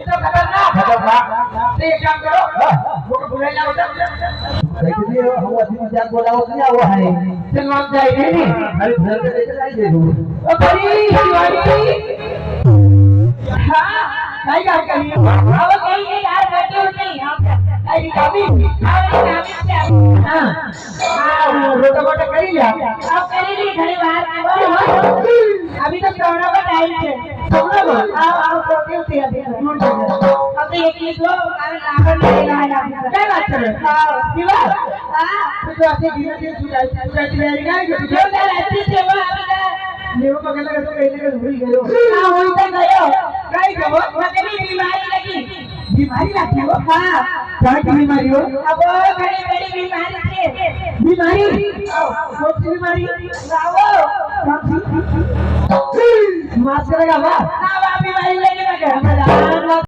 तो खतरनाक एक काम करो वो को बुलाया उधर देखिए हम अभी मजाक बोला हो क्या वो है चल मान जाएगी नहीं अरे घर पे लेकर आई दे दो ओ बड़ी शिवानी हां काय का कही अब कोई नहीं यार बैठे हो नहीं हम आई कभी हां हां वो रोटा मोटा कर लिया अब कर ली घड़ी बाहर अभी तो कोरोना का टाइम है कोरोना आओ तो क्यों अभी अब तो एक ही दो कारण लागन नहीं रहा क्या बात कर रहे हां शिवा हां तो ऐसे धीरे-धीरे छुटाई तैयारी का जो क्या रहती है वो अभी लेव पकड़ लगा तो कहने का भूल गयो हां वही तो गयो काय गयो मगनी बीमारी लगी बीमारी लगी वो हां क्या की बीमारी हो अब बड़ी बड़ी बीमारी है बीमारी कौन सी बीमारी रावो मास्क लगा वाह बीमारी लगी लगा